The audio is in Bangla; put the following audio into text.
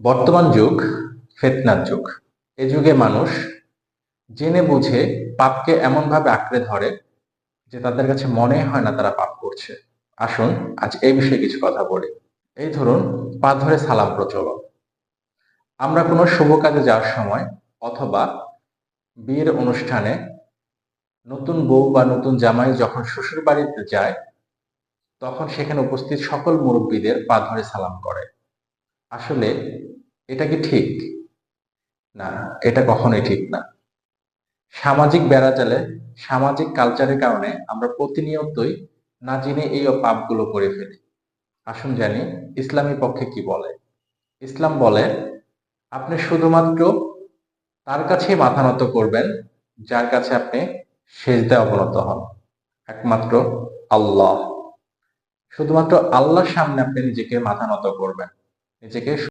বর্তমান যুগ ফিতনার যুগ। এ যুগে মানুষ জেনে বুঝে পাপকে এমনভাবে আঁকড়ে ধরে যে তাদের কাছে মনে হয় না তারা পাপ করছে। আসুন আজ এই বিষয়ে কিছু কথা বলি। এই ধরুন, পা ধরে সালাম প্রচলন। আমরা কোনো শুভ কাজে যাওয়ার সময় অথবা বিয়ের অনুষ্ঠানে নতুন বউ বা নতুন জামাই যখন শ্বশুর বাড়িতে যায়, তখন সেখানে উপস্থিত সকল মুরব্বীদের পা ধরে সালাম করে। আসলে এটা কি ঠিক? না, এটা কখনোই ঠিক না। সামাজিক বেড়াজালে, সামাজিক কালচারের কারণে আমরা প্রতিনিয়তই না জেনে এই পাপগুলো করে ফেলি। আসুন জানি ইসলামী পক্ষে কি বলে। ইসলাম বলে, আপনি শুধুমাত্র তার কাছেই মাথা নত করবেন যার কাছে আপনি সেজদায় অবনত হন, একমাত্র আল্লাহ। শুধুমাত্র আল্লাহর সামনে আপনি নিজেকে মাথা নত করবেন, নিজেকে